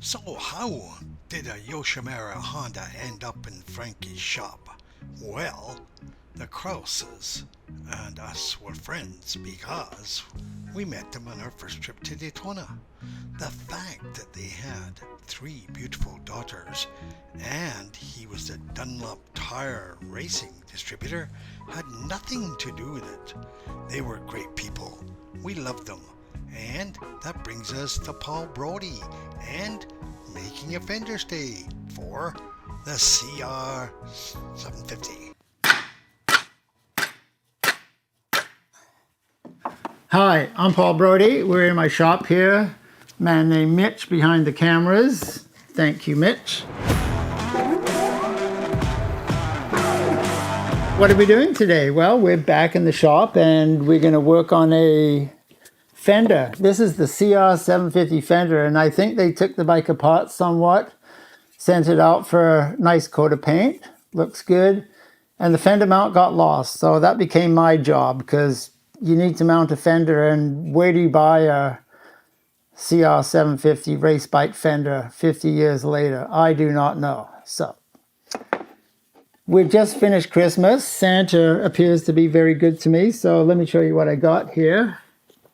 So how did a Yoshimura Honda end up in Frankie's shop? Well, the Krauses and us were friends because we met them on our first trip to Daytona. The fact that they had three beautiful daughters and he was the Dunlop tire racing distributor had nothing to do with it. They were great people. We loved them. And that brings us to Paul Brodie and making a Fender stay for the CR750. Hi, I'm Paul Brodie. We're in my shop here. Man named Mitch behind the cameras. Thank you, Mitch. What are we doing today? Well, we're back in the shop and we're going to work on a Fender. This is the CR750 Fender, and I think they took the bike apart somewhat, sent it out for a nice coat of paint. Looks good. And the fender mount got lost, so that became my job because you need to mount a fender, and where do you buy a CR750 race bike fender 50 years later? I do not know. So we've just finished Christmas. Santa appears to be very good to me, so let me show you what I got here.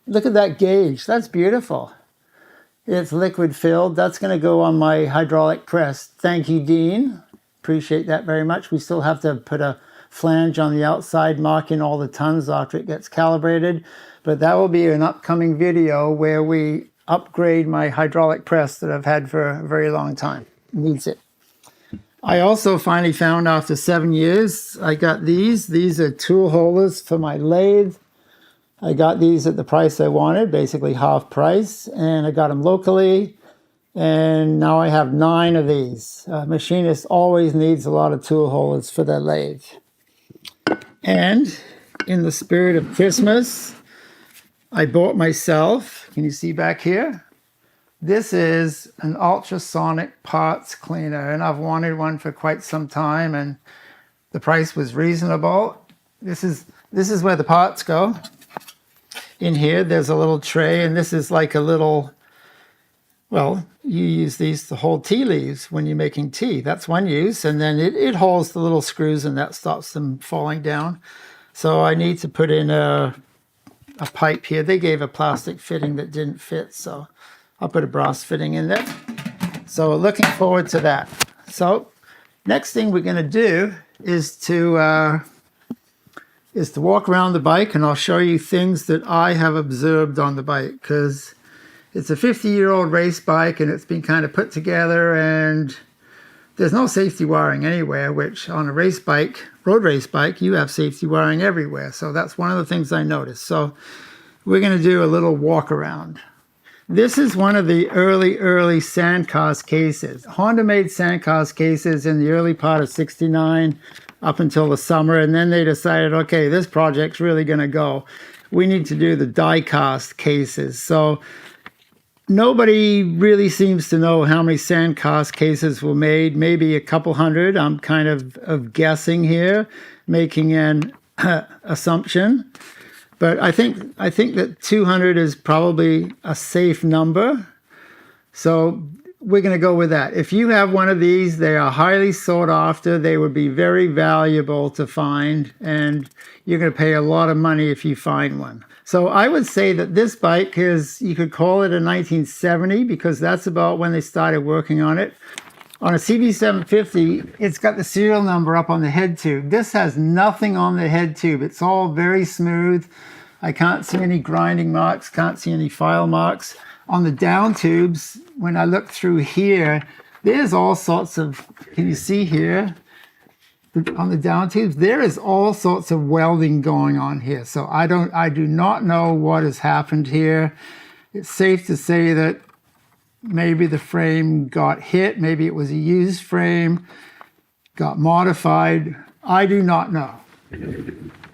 Look at that gauge. That's beautiful. It's liquid filled. That's going to go on my hydraulic press. Thank you, Dean. Appreciate that very much. We still have to put a flange on the outside marking all the tons after it gets calibrated, but that will be an upcoming video where we upgrade my hydraulic press that I've had for a very long time. Needs it. I also finally found, after 7 years, I got these. These are tool holders for my lathe. I got these at the price I wanted, basically half price, and I got them locally, and now I have 9 of these. Machinists always needs a lot of tool holders for their lathe. And in the spirit of Christmas, I bought myself, can you see back here? This is an ultrasonic parts cleaner, and I've wanted one for quite some time, and the price was reasonable. This is where the parts go. In here, there's a little tray, and this is like a little, well, you use these to hold tea leaves when you're making tea. That's one use, and then it holds the little screws, and that stops them falling down. So I need to put in a pipe here. They gave a plastic fitting that didn't fit, so I'll put a brass fitting in there. So looking forward to that. So next thing we're going to do is to walk around the bike, and I'll show you things that I have observed on the bike, because it's a 50-year-old race bike and it's been kind of put together, and there's no safety wiring anywhere, which on a race bike, road race bike, you have safety wiring everywhere. So that's one of the things I noticed. So we're going to do a little walk around. This is one of the early Sandcast cases. Honda made Sandcast cases in the early part of '69 up until the summer, and then they decided, okay, this project's really going to go. We need to do the die-cast cases. So nobody really seems to know how many Sandcast cases were made, maybe a couple hundred. I'm kind of guessing here, making an assumption. But I think that 200 is probably a safe number. So we're going to go with that. If you have one of these, they are highly sought after. They would be very valuable to find, and you're going to pay a lot of money if you find one. So I would say that this bike is, you could call it a 1970, because that's about when they started working on it. On a CB750, it's got the serial number up on the head tube. This has nothing on the head tube. It's all very smooth. I can't see any grinding marks, can't see any file marks. On the down tubes, when I look through here, there's all sorts of, can you see here? On the down tubes, there is all sorts of welding going on here. So I do not know what has happened here. It's safe to say that maybe the frame got hit, maybe it was a used frame, got modified. I do not know.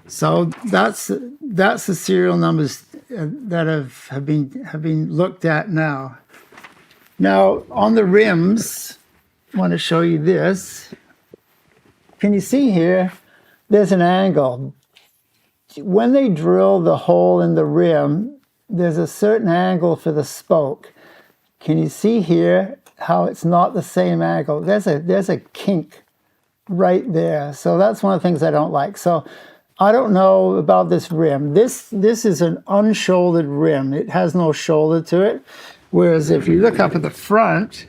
So that's the serial numbers that have been looked at now. Now on the rims, I want to show you this. Can you see here? There's an angle. When they drill the hole in the rim, there's a certain angle for the spoke. Can you see here how it's not the same angle. There's a kink right there. So that's one of the things I don't like. So I don't know about this rim. This is an unshouldered rim. It has no shoulder to it. Whereas if you look up at the front,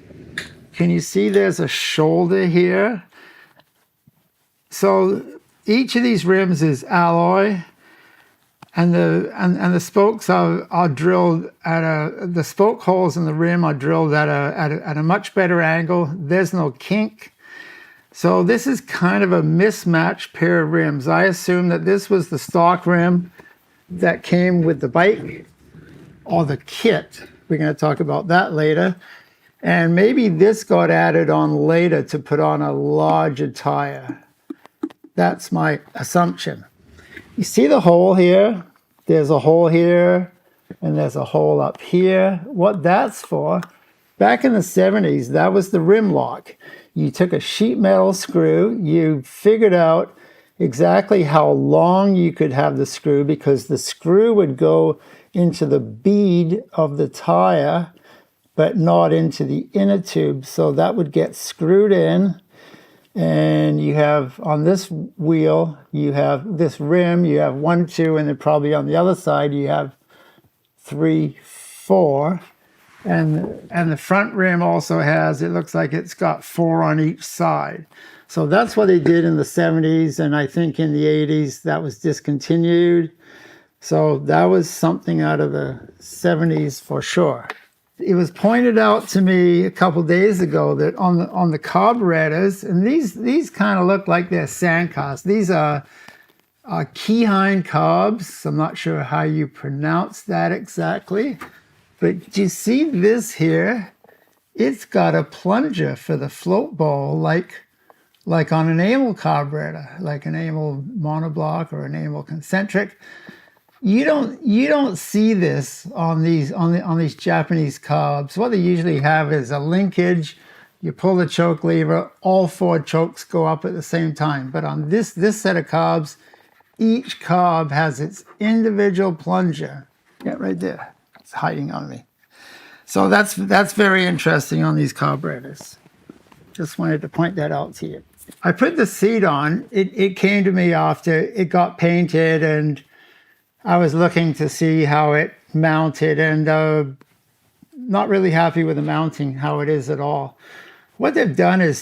can you see there's a shoulder here? So each of these rims is alloy, and the spokes are drilled at the spoke holes in the rim are drilled at a much better angle. There's no kink. So this is kind of a mismatched pair of rims. I assume that this was the stock rim that came with the bike, or the kit. We're going to talk about that later. And maybe this got added on later to put on a larger tire. That's my assumption. You see the hole here? There's a hole here, and there's a hole up here. What that's for, back in the 70s, that was the rim lock. You took a sheet metal screw, you figured out exactly how long you could have the screw, because the screw would go into the bead of the tire, but not into the inner tube. So that would get screwed in. And you have on this wheel, you have this rim, you have 1, 2, and then probably on the other side you have 3, 4. And the front rim also has, it looks like it's got 4 on each side. So that's what they did in the 70s, and I think in the 80s that was discontinued. So that was something out of the 70s for sure. It was pointed out to me a couple days ago that on the carburetors, and these kind of look like they're sandcars. These are Keyhine carbs. I'm not sure how you pronounce that exactly. But do you see this here? It's got a plunger for the float bowl, like on an Amel carburetor, like an Amel monoblock or an Amel concentric. You don't see this on these Japanese carbs. What they usually have is a linkage. You pull the choke lever, all 4 chokes go up at the same time. But on this set of carbs, each carb has its individual plunger. Yeah, right there. It's hiding on me. So that's very interesting on these carburetors. Just wanted to point that out to you. I put the seat on. It came to me after it got painted, and I was looking to see how it mounted, and not really happy with the mounting, how it is at all. What they've done is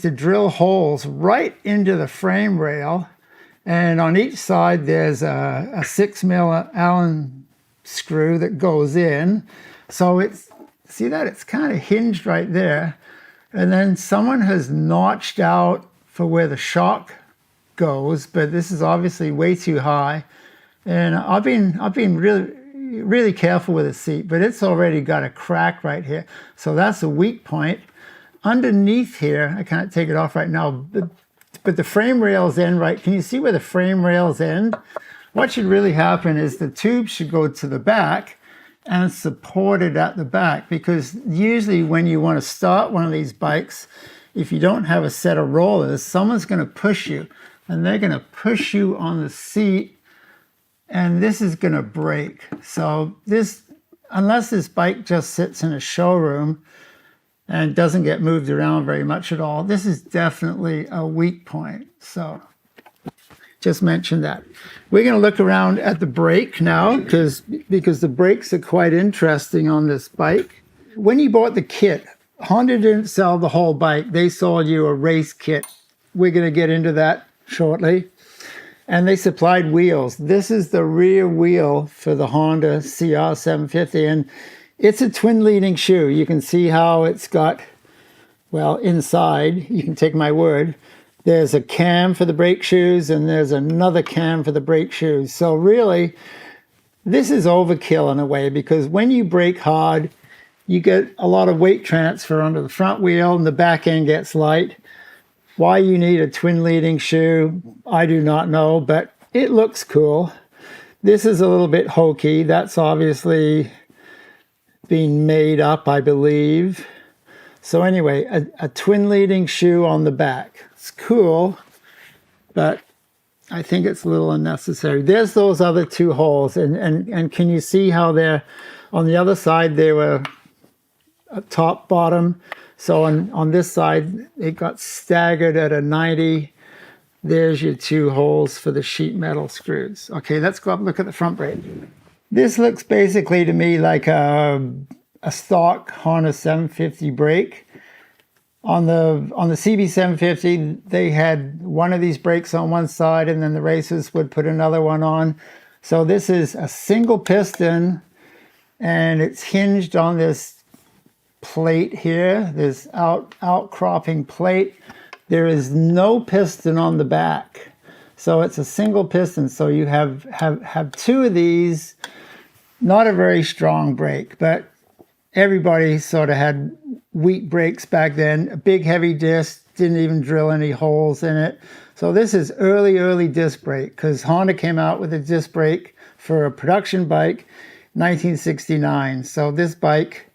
to drill holes right into the frame rail, and on each side there's a 6mm Allen screw that goes in. So see that? It's kind of hinged right there. And then someone has notched out for where the shock goes, but this is obviously way too high. And I've been really careful with the seat, but it's already got a crack right here. So that's a weak point. Underneath here, I can't take it off right now, but the frame rails end right. Can you see where the frame rails end? What should really happen is the tube should go to the back and support it at the back, because usually when you want to start one of these bikes, if you don't have a set of rollers, someone's going to push you, and they're going to push you on the seat, and this is going to break. So unless this bike just sits in a showroom and doesn't get moved around very much at all, this is definitely a weak point. So just mention that. We're going to look around at the brake now, because the brakes are quite interesting on this bike. When you bought the kit, Honda didn't sell the whole bike. They sold you a race kit. We're going to get into that shortly. And they supplied wheels. This is the rear wheel for the Honda CR750, and it's a twin leading shoe. You can see how it's got, well, inside, you can take my word, there's a cam for the brake shoes, and there's another cam for the brake shoes. So really, this is overkill in a way, because when you brake hard, you get a lot of weight transfer onto the front wheel, and the back end gets light. Why you need a twin leading shoe, I do not know, but it looks cool. This is a little bit hokey. That's obviously being made up, I believe. So anyway, a twin leading shoe on the back. It's cool, but I think it's a little unnecessary. There's those other 2 holes, and can you see how they're, on the other side, they were top, bottom. So on this side, it got staggered at a 90. There's your 2 holes for the sheet metal screws. Okay, let's go up and look at the front brake. This looks basically to me like a stock Honda 750 brake. On the CB750, they had one of these brakes on one side, and then the racers would put another one on. So this is a single piston, and it's hinged on this plate here, this outcropping plate. There is no piston on the back, so it's a single piston. So you have 2 of these. Not a very strong brake, but everybody sort of had wheat brakes back then. A big heavy disc, didn't even drill any holes in it. So this is early disc brake, because Honda came out with a disc brake for a production bike 1969. So this bike,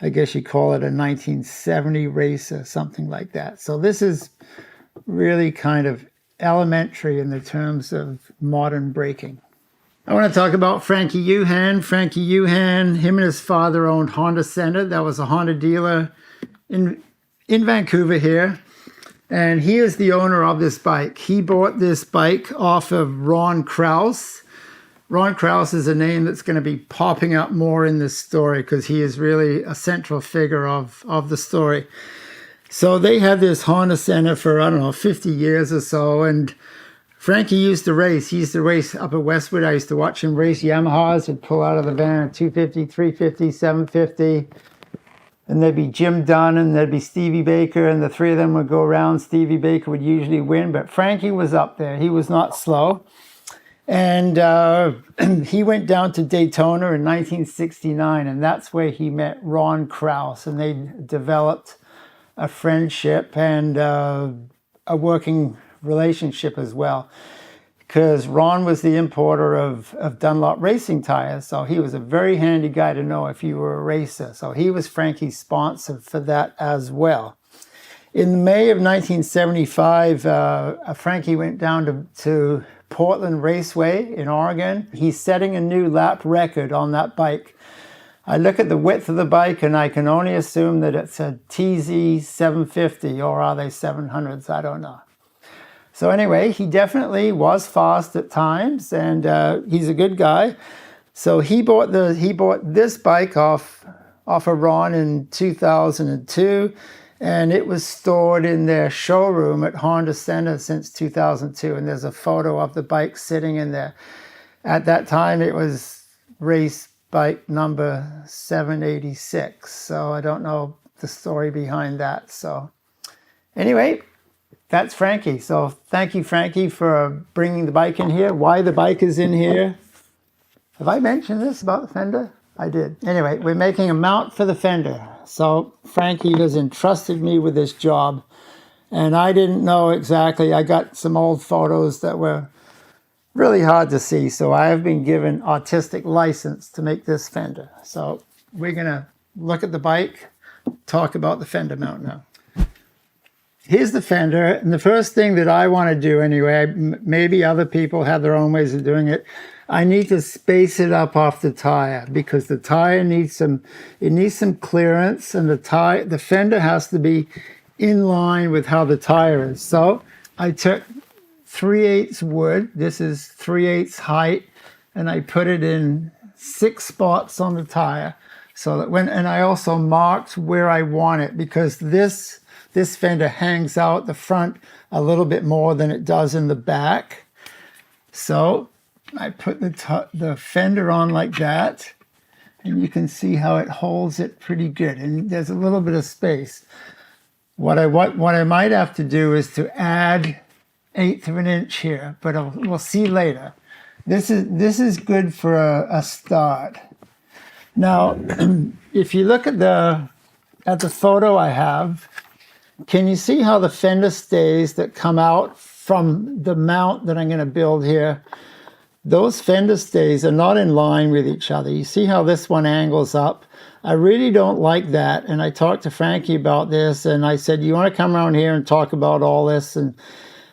I guess you call it a 1970 racer, something like that. So this is really kind of elementary in the terms of modern braking. I want to talk about Frankie Juhan. Frankie Juhan, him and his father owned Honda Center. That was a Honda dealer in Vancouver here. And he is the owner of this bike. He bought this bike off of Ron Krause. Ron Krause is a name that's going to be popping up more in this story, because he is really a central figure of the story. So they had this Honda Center for, I don't know, 50 years or so. And Frankie used to race. He used to race up at Westwood. I used to watch him race Yamahas. He'd pull out of the van a 250, 350, 750. And there'd be Jim Dunn and there'd be Stevie Baker. And the 3 of them would go around. Stevie Baker would usually win. But Frankie was up there. He was not slow. And he went down to Daytona in 1969, and that's where he met Ron Krause, and they developed a friendship and a working relationship as well, because Ron was the importer of Dunlop racing tires, so he was a very handy guy to know if you were a racer. So he was Frankie's sponsor for that as well. In May of 1975, Frankie went down to Portland Raceway in Oregon. He's setting a new lap record on that bike. I look at the width of the bike and I can only assume that it's a TZ750, or are they 700s? I don't know. So anyway, he definitely was fast at times, and he's a good guy. So he bought this bike off of Ron in 2002. And it was stored in their showroom at Honda Center since 2002. And there's a photo of the bike sitting in there. At that time, it was race bike number 786. So I don't know the story behind that. So anyway, that's Frankie. So thank you, Frankie, for bringing the bike in here. Why the bike is in here. Have I mentioned this about the Fender? I did. Anyway, we're making a mount for the Fender. So Frankie has entrusted me with this job, and I didn't know exactly. I got some old photos that were really hard to see, so I have been given artistic license to make this Fender. So we're going to look at the bike, talk about the Fender mount now. Here's the Fender, and the first thing that I want to do anyway, maybe other people have their own ways of doing it, I need to space it up off the tire, because the tire needs some clearance, and the fender has to be in line with how the tire is. So I took 3/8 wood. This is 3/8 height, and I put it in 6 spots on the tire, so that and I also marked where I want it, because this fender hangs out the front a little bit more than it does in the back. So I put the fender on like that, and you can see how it holds it pretty good. And there's a little bit of space. What I might have to do is to add 1/8 of an inch here, but we'll see later. This is good for a start. Now, if you look at the photo I have, can you see how the fender stays that come out from the mount that I'm going to build here? Those fender stays are not in line with each other. You see how this one angles up? I really don't like that. And I talked to Frankie about this, and I said, you want to come around here and talk about all this and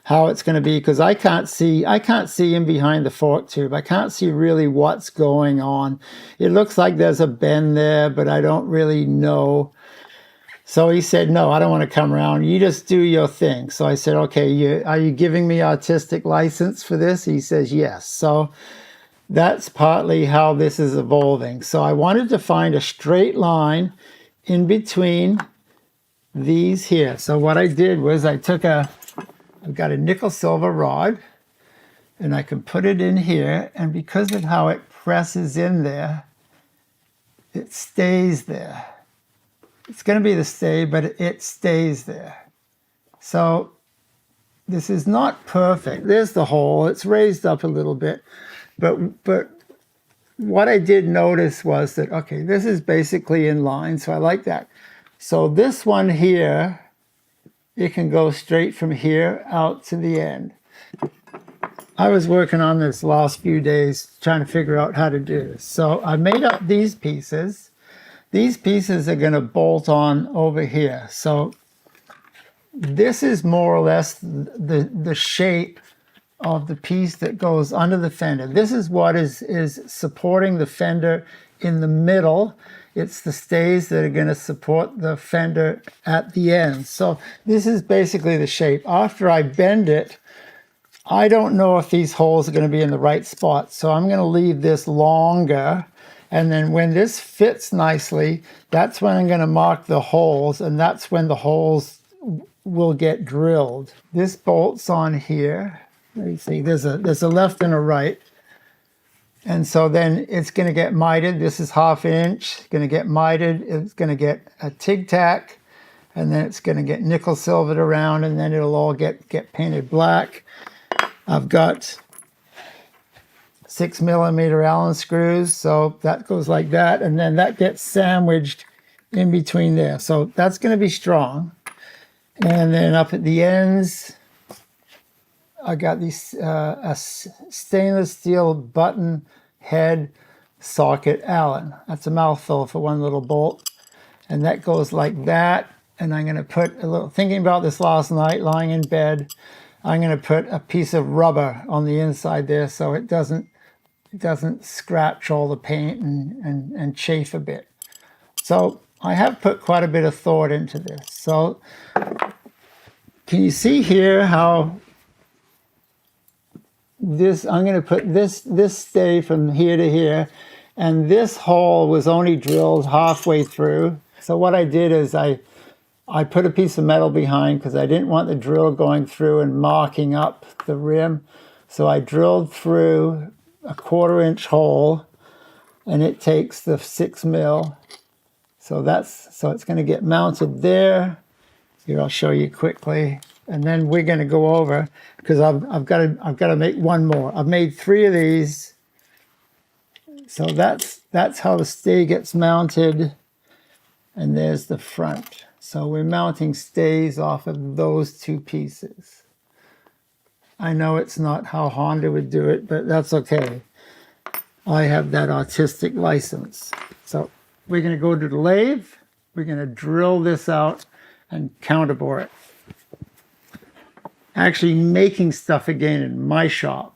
how it's going to be? Because I can't see in behind the fork tube. I can't see really what's going on. It looks like there's a bend there, but I don't really know. So he said, no, I don't want to come around. You just do your thing. So I said, okay, are you giving me artistic license for this? He says, yes. So that's partly how this is evolving. So I wanted to find a straight line in between these here. So what I did was I've got a nickel silver rod, and I can put it in here, and because of how it presses in there, it stays there. It's going to be the stay, but it stays there. So this is not perfect. There's the hole. It's raised up a little bit, but what I did notice was that, okay, this is basically in line, so I like that. So this one here, it can go straight from here out to the end. I was working on this last few days trying to figure out how to do this. So I made up these pieces. These pieces are going to bolt on over here. So this is more or less the shape of the piece that goes under the fender. This is what is supporting the fender in the middle. It's the stays that are going to support the fender at the end. So this is basically the shape. After I bend it, I don't know if these holes are going to be in the right spot. So I'm going to leave this longer. And then when this fits nicely, that's when I'm going to mark the holes. And that's when the holes will get drilled. This bolts on here. Let me see, there's a left and a right. And so then it's going to get mited. This is 1/2 inch. It's going to get mited. It's going to get a tig tack. And then it's going to get nickel silvered around. And then it'll all get painted black. I've got 6mm Allen screws. So that goes like that. And then that gets sandwiched in between there. So that's going to be strong. And then up at the ends, I got these a stainless steel button head socket Allen. That's a mouthful for one little bolt. And that goes like that. And I'm going to put a little, thinking about this last night, lying in bed, I'm going to put a piece of rubber on the inside there so it doesn't scratch all the paint and chafe a bit. So I have put quite a bit of thought into this. So can you see here how this, I'm going to put this stay from here to here, and this hole was only drilled halfway through. So what I did is I put a piece of metal behind because I didn't want the drill going through and marking up the rim. So I drilled through a 1/4 inch hole, and it takes the 6mm. So it's going to get mounted there. Here, I'll show you quickly. And then we're going to go over, because I've got to make one more. I've made 3 of these. So that's how the stay gets mounted. And there's the front. So we're mounting stays off of those 2 pieces. I know it's not how Honda would do it, but that's okay. I have that artistic license. So we're going to go to the lathe. We're going to drill this out and counterbore it. Actually making stuff again in my shop.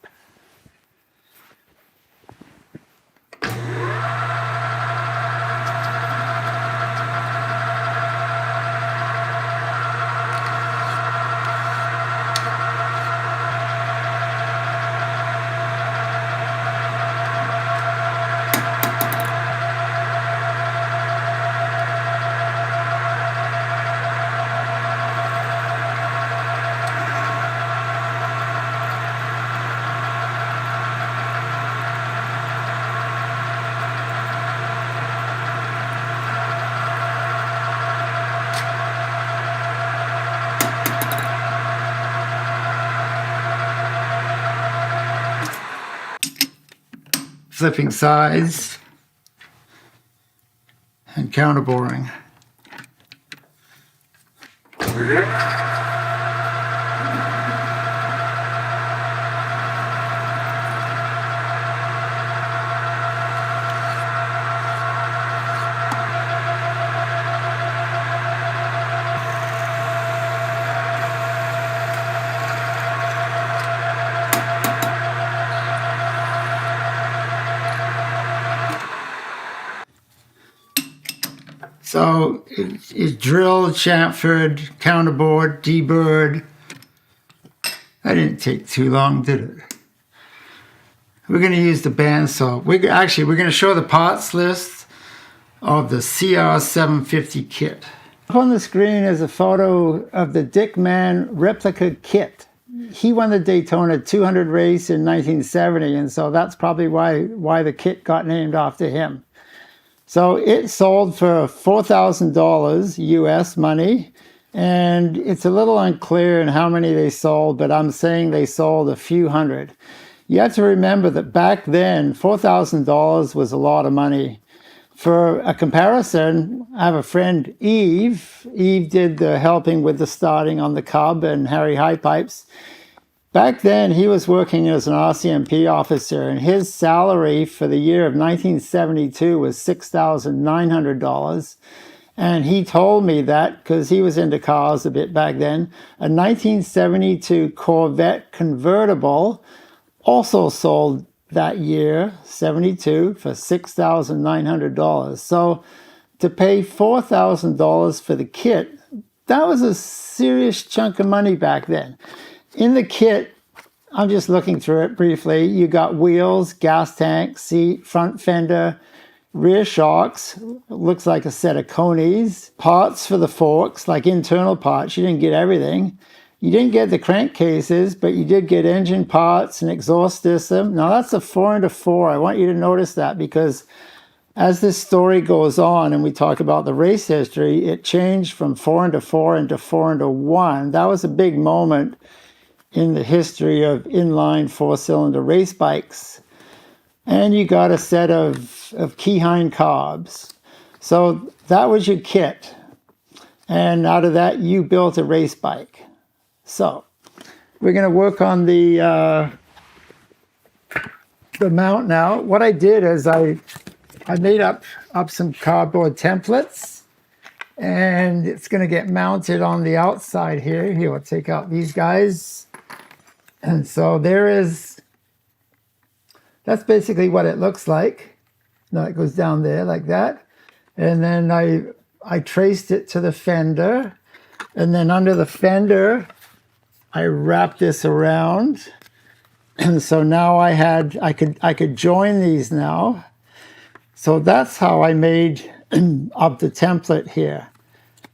Flipping sides and counterboring. So it's drilled, chamfered, counterbored, deburred. That didn't take too long, did it? We're going to use the bandsaw. We're going to show the parts list of the CR750 kit. Up on the screen is a photo of the Dick Mann replica kit. He won the Daytona 200 race in 1970, and so that's probably why the kit got named after him. So it sold for $4,000 US money, and it's a little unclear in how many they sold, but I'm saying they sold a few hundred. You have to remember that back then, $4,000 was a lot of money. For a comparison, I have a friend, Eve. Eve did the helping with the starting on the Cub and Harry High Pipes. Back then, he was working as an RCMP officer, and his salary for the year of 1972 was $6,900. And he told me that, because he was into cars a bit back then, a 1972 Corvette convertible also sold that year, 72, for $6,900. So to pay $4,000 for the kit, that was a serious chunk of money back then. In the kit, I'm just looking through it briefly, you got wheels, gas tank, seat, front fender, rear shocks, looks like a set of conies, parts for the forks, like internal parts. You didn't get everything. You didn't get the crankcases, but you did get engine parts and exhaust system. Now that's a 4x4. I want you to notice that, because as this story goes on and we talk about the race history, it changed from 4x4 into 4x1. That was a big moment in the history of inline four-cylinder race bikes. And you got a set of keyhind carbs. So that was your kit. And out of that, you built a race bike. So we're going to work on the mount now. What I did is I made up some cardboard templates, and it's going to get mounted on the outside here. Here, we'll take out these guys. And so that's basically what it looks like. Now it goes down there like that. And then I traced it to the fender. And then under the fender, I wrapped this around. And so now I could join these now. So that's how I made up the template here.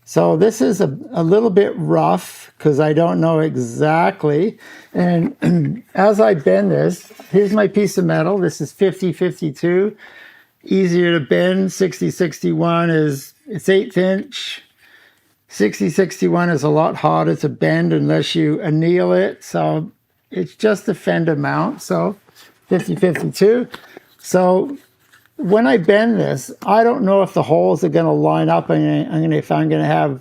So this is a little bit rough because I don't know exactly. And as I bend this, here's my piece of metal. This is 50-52. Easier to bend. 60-61 it's 1/8 inch. 60-61 is a lot harder to bend unless you anneal it. So it's just a fender mount. So 50-52. So when I bend this, I don't know if the holes are going to line up and if I'm going to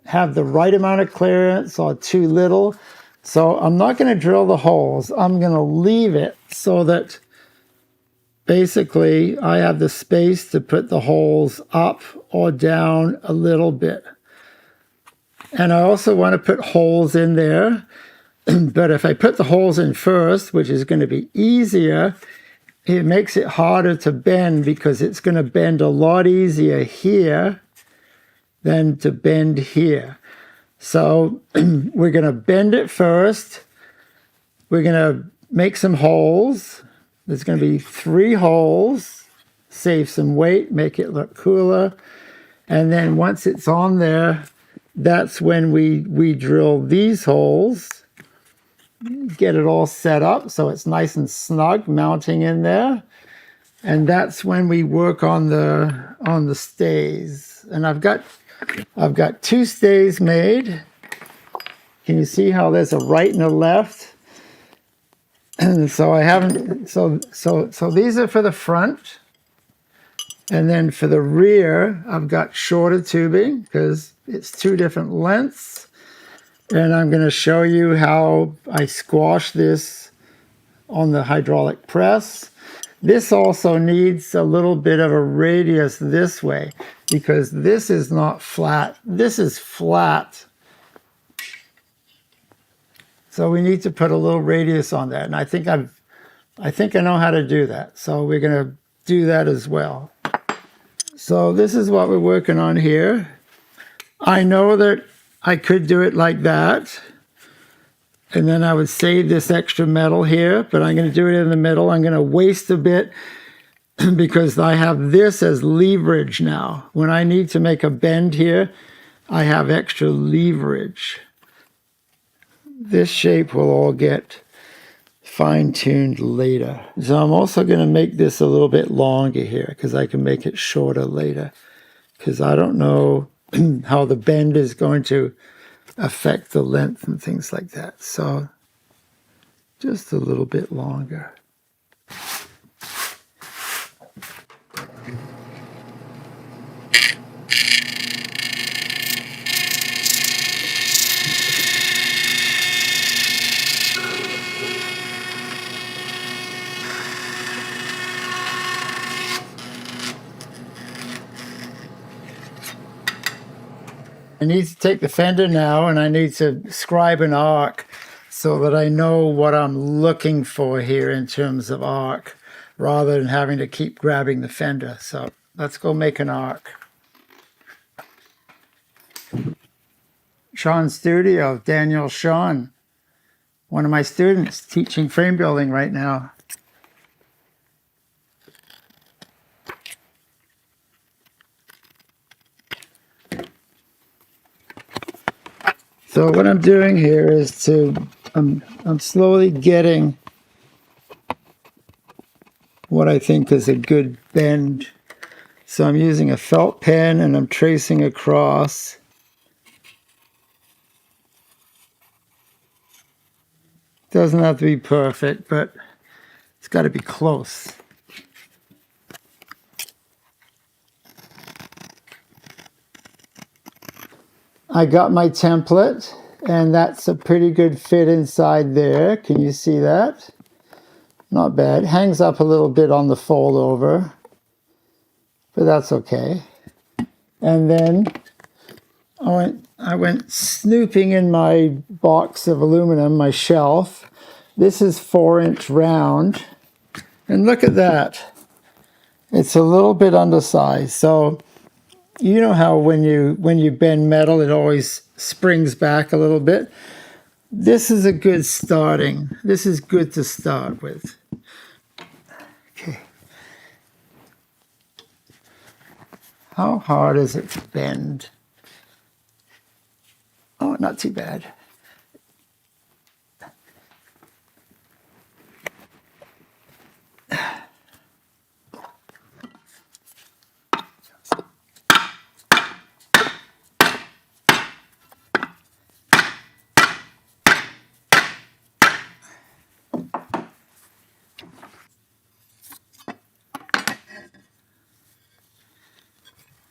have the right amount of clearance or too little. So I'm not going to drill the holes. I'm going to leave it so that basically I have the space to put the holes up or down a little bit. And I also want to put holes in there. But if I put the holes in first, which is going to be easier, it makes it harder to bend because it's going to bend a lot easier here than to bend here. So we're going to bend it first. We're going to make some holes. There's going to be 3 holes. Save some weight, make it look cooler. And then once it's on there, that's when we drill these holes. Get it all set up so it's nice and snug mounting in there. And that's when we work on the stays. And I've got 2 stays made. Can you see how there's a right and a left? And so I haven't, so these are for the front. And then for the rear, I've got shorter tubing because it's 2 different lengths. And I'm going to show you how I squash this on the hydraulic press. This also needs a little bit of a radius this way because this is not flat. This is flat. So we need to put a little radius on that. And I think I know how to do that. So we're going to do that as well. So this is what we're working on here. I know that I could do it like that, and then I would save this extra metal here, but I'm going to do it in the middle. I'm going to waste a bit because I have this as leverage now. When I need to make a bend here, I have extra leverage. This shape will all get fine-tuned later. So I'm also going to make this a little bit longer here because I can make it shorter later, because I don't know how the bend is going to affect the length and things like that. So just a little bit longer. I need to take the fender now and I need to scribe an arc so that I know what I'm looking for here in terms of arc, rather than having to keep grabbing the fender. So let's go make an arc. Sean's studio, Daniel Sean, one of my students teaching frame building right now. So what I'm doing here is I'm slowly getting what I think is a good bend. So I'm using a felt pen and I'm tracing across. Doesn't have to be perfect, but it's got to be close. I got my template, and that's a pretty good fit inside there. Can you see that? Not bad. Hangs up a little bit on the fold over, but that's okay. And then I went snooping in my box of aluminum, my shelf. This is 4-inch round, and look at that. It's a little bit undersized. So you know how when you bend metal, it always springs back a little bit. This is a good starting. This is good to start with. Okay. How hard is it to bend? Oh, not too bad.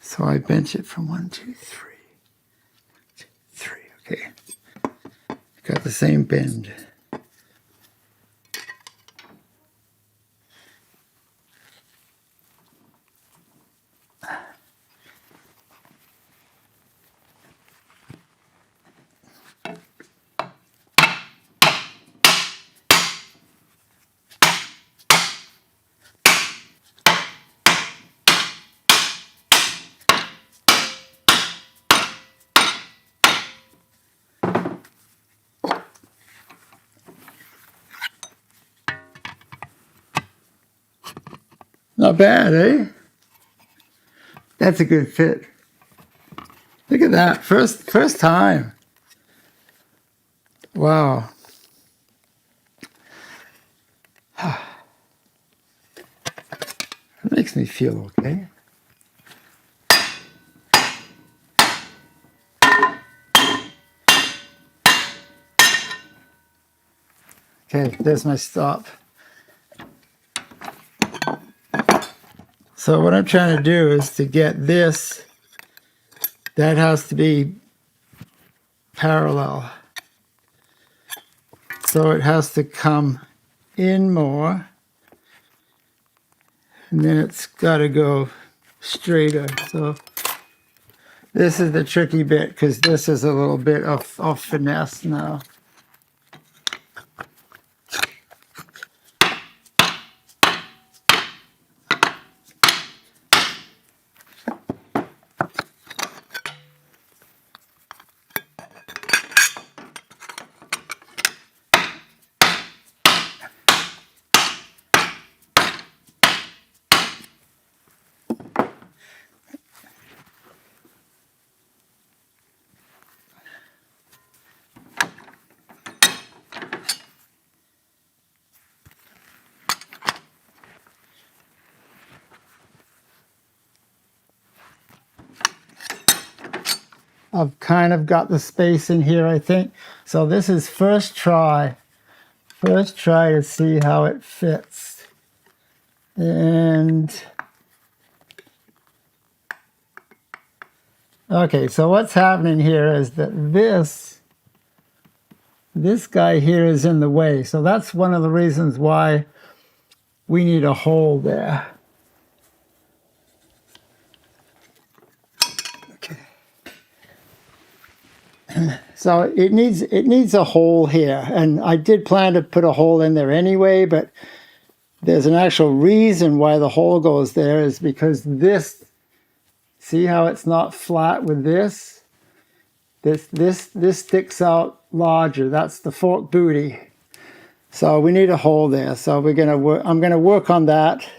So I bench it from 1, 2, 3. 1, 2, 3. Okay. Got the same bend. Not bad, eh? That's a good fit. Look at that. First time. Wow. It makes me feel okay. Okay, there's my stop. So what I'm trying to do is to get this, that has to be parallel. So it has to come in more, and then it's got to go straighter. So this is the tricky bit, because this is a little bit of finesse now. I've kind of got the space in here, I think. So this is first try. First try to see how it fits. And okay, so what's happening here is that this guy here is in the way. So that's one of the reasons why we need a hole there. Okay. So it needs a hole here, and I did plan to put a hole in there anyway, but there's an actual reason why the hole goes there is because this, see how it's not flat with this? This sticks out larger. That's the fork booty. So we need a hole there. So I'm gonna work on that.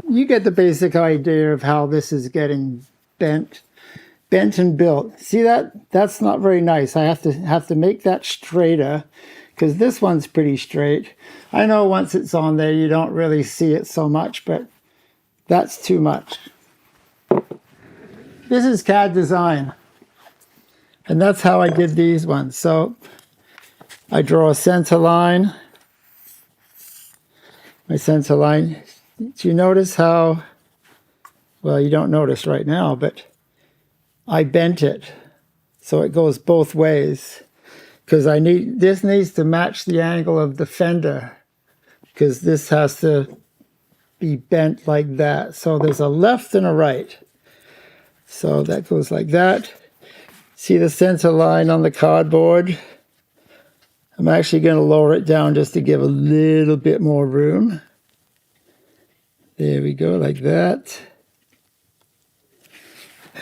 You get the basic idea of how this is getting bent and built. See that? That's not very nice. I have to make that straighter because this one's pretty straight. I know once it's on there you don't really see it so much, but that's too much. This is CAD design. And that's how I did these ones. So I draw a center line. My center line. Do you notice how, well, you don't notice right now, but I bent it so it goes both ways because this needs to match the angle of the fender because this has to be bent like that. So there's a left and a right. So that goes like that. See the center line on the cardboard? I'm actually going to lower it down just to give a little bit more room. There we go, like that.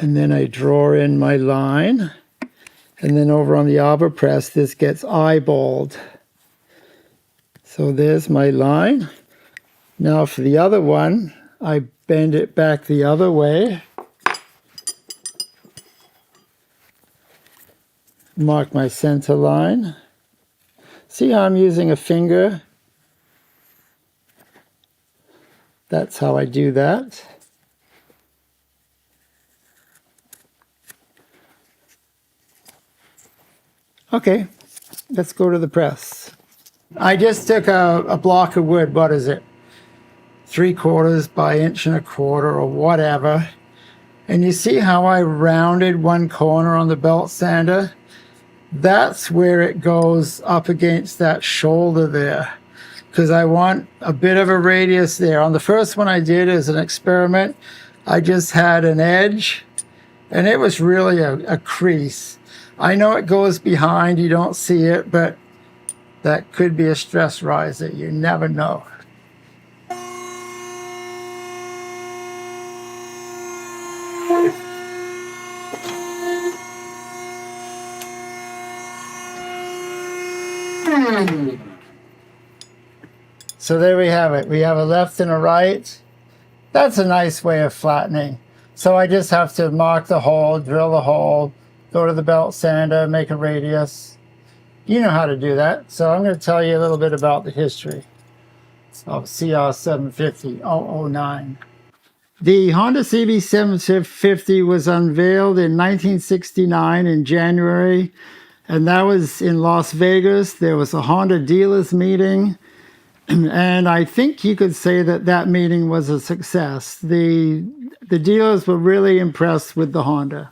And then I draw in my line. And then over on the arbor press, this gets eyeballed. So there's my line. Now for the other one, I bend it back the other way. Mark my center line. See how I'm using a finger? That's how I do that. Okay, let's go to the press. I just took a block of wood, what is it? 3/4 by 1.25 or whatever. And you see how I rounded one corner on the belt sander? That's where it goes up against that shoulder there, because I want a bit of a radius there. On the first one I did as an experiment, I just had an edge, and it was really a crease. I know it goes behind, you don't see it, but that could be a stress riser. You never know. So there we have it. We have a left and a right. That's a nice way of flattening. So I just have to mark the hole, drill the hole, go to the belt sander, make a radius. You know how to do that. So I'm going to tell you a little bit about the history of CR750 009. The Honda CB750 was unveiled in 1969 in January, and that was in Las Vegas. There was a Honda dealers meeting, and I think you could say that that meeting was a success. The dealers were really impressed with the Honda.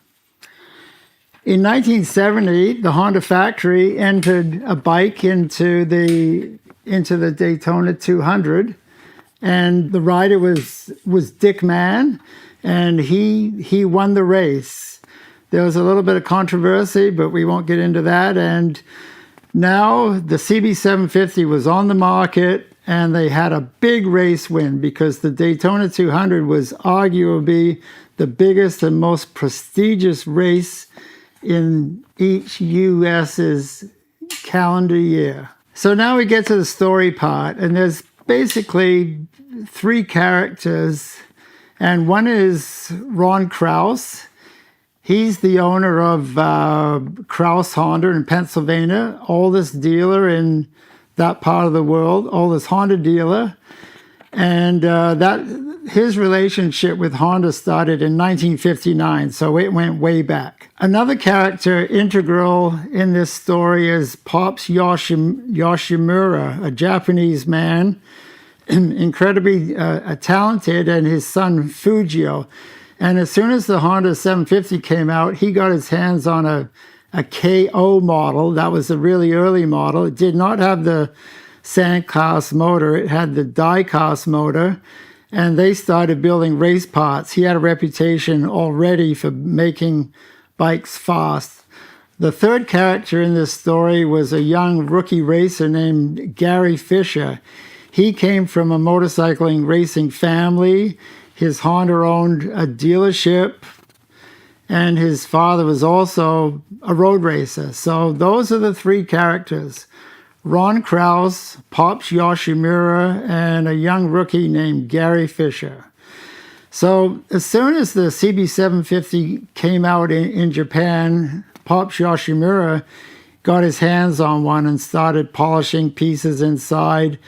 In 1970, the Honda factory entered a bike into the Daytona 200, and the rider was Dick Mann, and he won the race. There was a little bit of controversy, but we won't get into that. And now the CB750 was on the market, and they had a big race win because the Daytona 200 was arguably the biggest and most prestigious race in each U.S.'s calendar year. So now we get to the story part, and there's basically 3 characters, and one is Ron Krause. He's the owner of Krause Honda in Pennsylvania, oldest dealer in that part of the world, oldest Honda dealer. And his relationship with Honda started in 1959, so it went way back. Another character integral in this story is Pops Yoshimura, a Japanese man, incredibly talented, and his son Fujio. And as soon as the Honda 750 came out, he got his hands on a KO model. That was a really early model. It did not have the sandcast motor. It had the die-cast motor, and they started building race parts. He had a reputation already for making bikes fast. The third character in this story was a young rookie racer named Gary Fisher. He came from a motorcycling racing family. His Honda owned a dealership, and his father was also a road racer. So those are the three characters: Ron Krause, Pops Yoshimura, and a young rookie named Gary Fisher. So as soon as the CB750 came out in Japan, Pops Yoshimura got his hands on one and started polishing pieces inside,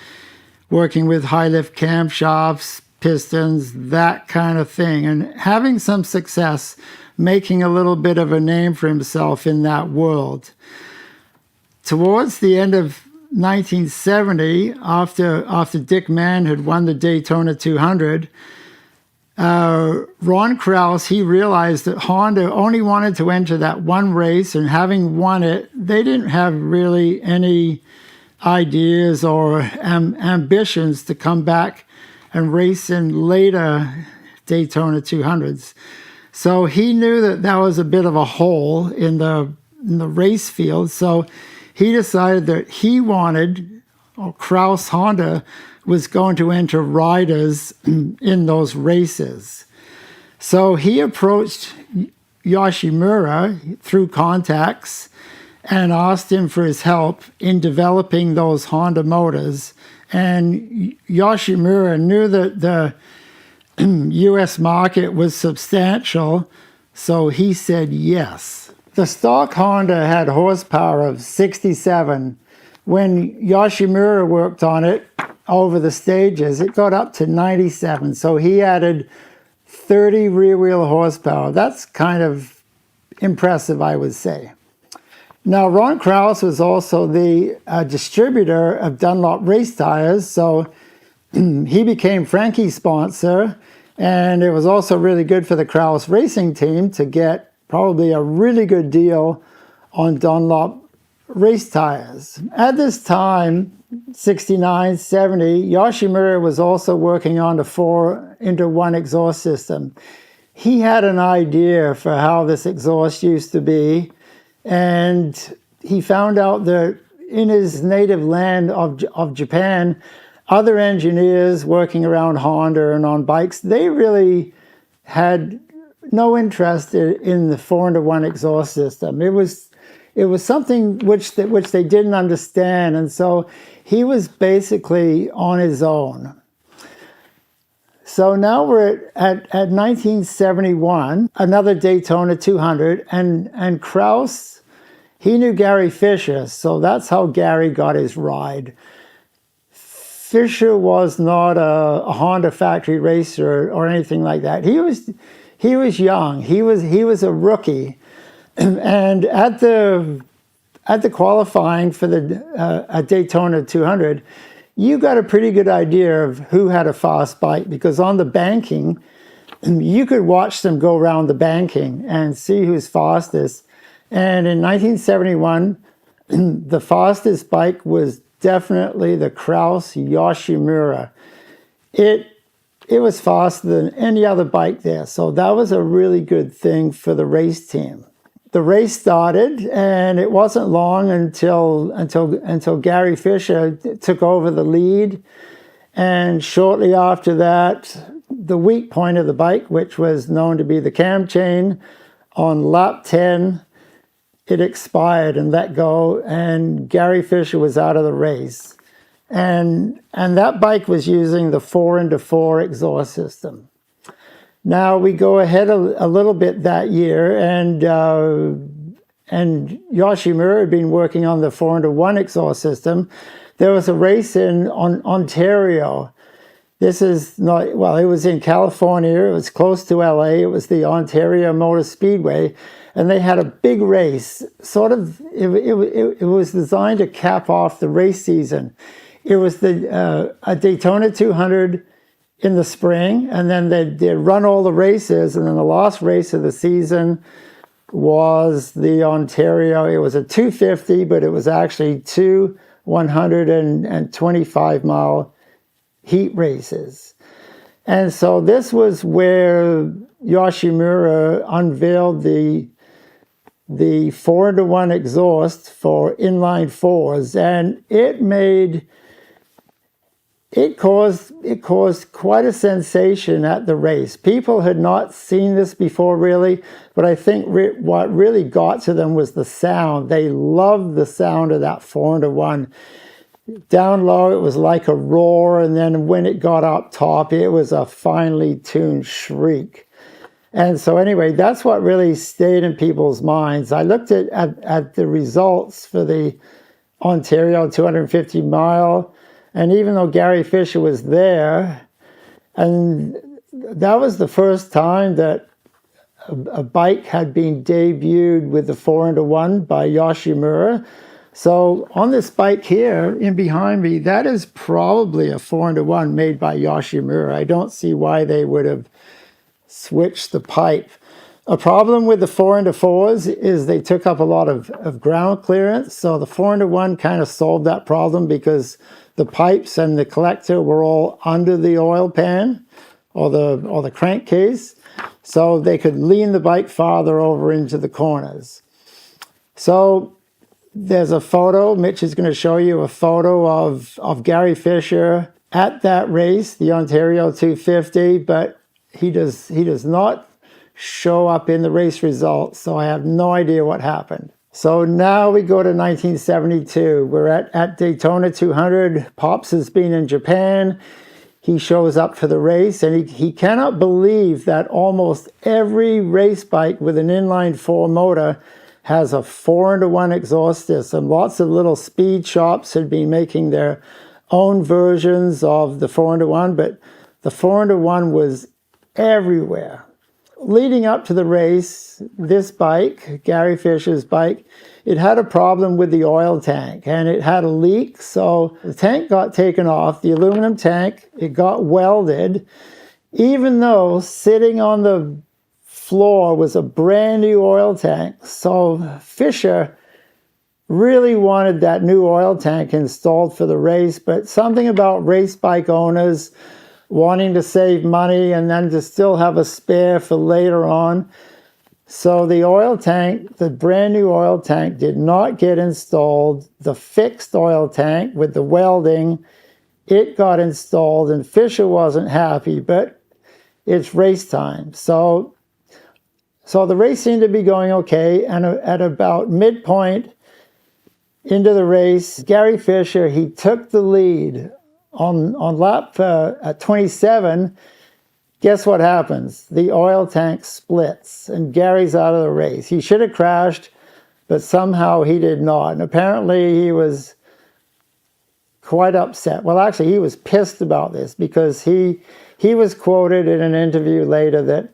working with high lift camshafts, pistons, that kind of thing, and having some success, making a little bit of a name for himself in that world. Towards the end of 1970, after Dick Mann had won the Daytona 200, Ron Krause, he realized that Honda only wanted to enter that one race, and having won it, they didn't have really any ideas or ambitions to come back and race in later Daytona 200s. So he knew that that was a bit of a hole in the race field. So he decided that he wanted, or Krause Honda was going to enter riders in those races. So he approached Yoshimura through contacts and asked him for his help in developing those Honda motors. And Yoshimura knew that the US market was substantial, so he said yes. The stock Honda had horsepower of 67. When Yoshimura worked on it over the stages, it got up to 97. So he added 30 rear wheel horsepower. That's kind of impressive, I would say. Now, Ron Krause was also the distributor of Dunlop race tires, so he became Frankie's sponsor, and it was also really good for the Krause racing team to get probably a really good deal on Dunlop race tires. At this time, 69, 70, Yoshimura was also working on the 4-into-1 exhaust system. He had an idea for how this exhaust used to be, and he found out that in his native land of Japan, other engineers working around Honda and on bikes, they really had no interest in the 4-into-1 exhaust system. It was something which they didn't understand, and so he was basically on his own. So now we're at 1971, another Daytona 200, and Krause, he knew Gary Fisher, so that's how Gary got his ride. Fisher was not a Honda factory racer or anything like that. He was young. He was a rookie, and at the qualifying for the Daytona 200, you got a pretty good idea of who had a fast bike, because on the banking, you could watch them go around the banking and see who's fastest. And in 1971, the fastest bike was definitely the Krause Yoshimura. It was faster than any other bike there, so that was a really good thing for the race team. The race started, and it wasn't long until Gary Fisher took over the lead, and shortly after that, the weak point of the bike, which was known to be the cam chain, on lap 10, it expired and let go, and Gary Fisher was out of the race. And that bike was using the 4-into-4 exhaust system. Now we go ahead a little bit that year, and Yoshimura had been working on the 4-into-1 exhaust system. There was a race in Ontario. This is not, well, it was in California. It was close to LA. It was the Ontario Motor Speedway. And they had a big race. Sort of, it was designed to cap off the race season. It was a Daytona 200 in the spring. And then they'd run all the races. And then the last race of the season was the Ontario. It was a 250, but it was actually two 125-mile heat races. And so this was where Yoshimura unveiled the 4-to-1 exhaust for inline fours, and it caused quite a sensation at the race. People had not seen this before, really, but I think what really got to them was the sound. They loved the sound of that 4-to-1. Down low, it was like a roar, and then when it got up top, it was a finely tuned shriek. And so anyway, that's what really stayed in people's minds. I looked at the results for the Ontario 250 mile, and even though Gary Fisher was there, and that was the first time that a bike had been debuted with the 4-to-1 by Yoshimura. So on this bike here, in behind me, that is probably a 4-to-1 made by Yoshimura. I don't see why they would have switched the pipe. A problem with the 4-to-4s is they took up a lot of ground clearance. So the 4-to-1 kind of solved that problem because the pipes and the collector were all under the oil pan or the crankcase. So they could lean the bike farther over into the corners. So there's a photo. Mitch is going to show you a photo of Gary Fisher at that race, the Ontario 250, but he does not show up in the race results, so I have no idea what happened. So now we go to 1972. We're at Daytona 200. Pops has been in Japan. He shows up for the race, and he cannot believe that almost every race bike with an inline four motor has a 4-to-1 exhaust system. Lots of little speed shops had been making their own versions of the 4-to-1, but the 4-to-1 was everywhere. Leading up to the race, this bike, Gary Fisher's bike, it had a problem with the oil tank, and it had a leak, so the tank got taken off, the aluminum tank, it got welded, even though sitting on the floor was a brand new oil tank. So Fisher really wanted that new oil tank installed for the race, but something about race bike owners wanting to save money and then to still have a spare for later on. So the oil tank, the brand new oil tank, did not get installed. The fixed oil tank with the welding, it got installed, and Fisher wasn't happy, but it's race time. So the race seemed to be going okay, and at about midpoint into the race, Gary Fisher, he took the lead on lap at 27. Guess what happens? The oil tank splits, and Gary's out of the race. He should have crashed, but somehow he did not, and apparently he was quite upset. Well, actually, he was pissed about this because he was quoted in an interview later that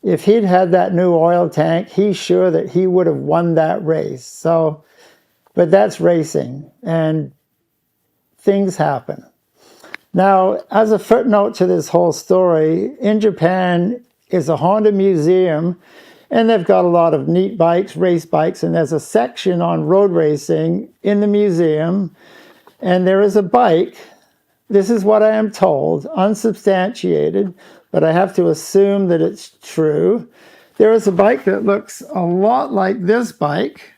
if he'd had that new oil tank, he's sure that he would have won that race. So, but that's racing, and things happen. Now, as a footnote to this whole story, in Japan is a Honda museum, and they've got a lot of neat bikes, race bikes, and there's a section on road racing in the museum, and there is a bike. This is what I am told, unsubstantiated, but I have to assume that it's true. There is a bike that looks a lot like this bike,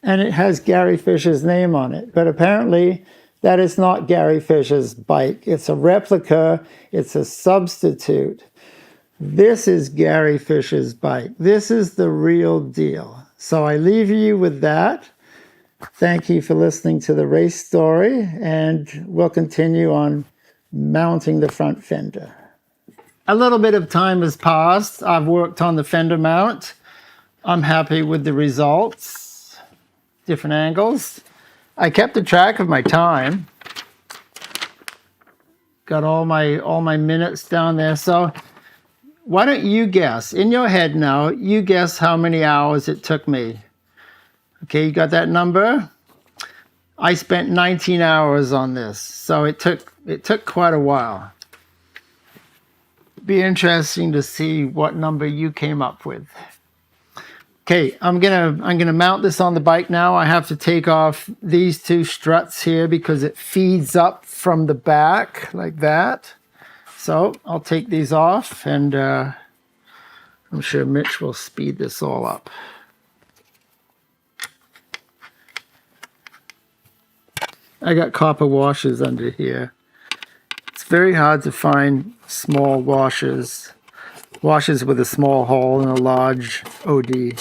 and it has Gary Fisher's name on it. But apparently, that is not Gary Fisher's bike. It's a replica. It's a substitute. This is Gary Fisher's bike. This is the real deal. So I leave you with that. Thank you for listening to the race story, and we'll continue on mounting the front fender. A little bit of time has passed. I've worked on the fender mount. I'm happy with the results. Different angles. I kept a track of my time got all my minutes down there. So why don't you guess in your head now? You guess how many hours it took me. Okay, you got that number? I spent 19 hours on this, so it took quite a while. Be interesting to see what number you came up with. Okay, I'm gonna mount this on the bike now. I have to take off these two struts here because it feeds up from the back like that. So I'll take these off, and I'm sure Mitch will speed this all up. I got copper washers under here. It's very hard to find small washers with a small hole and a large OD.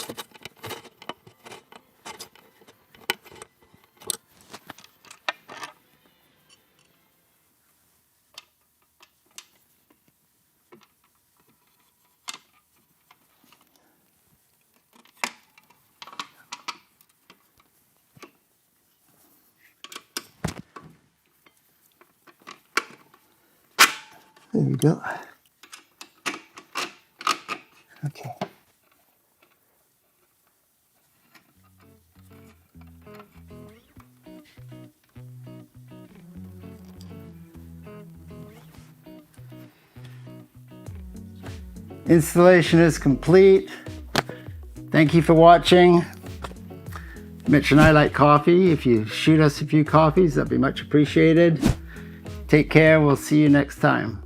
There we go. Okay. Installation is complete. Thank you for watching. Mitch and I like coffee. If you shoot us a few coffees, that'd be much appreciated. Take care. We'll see you next time.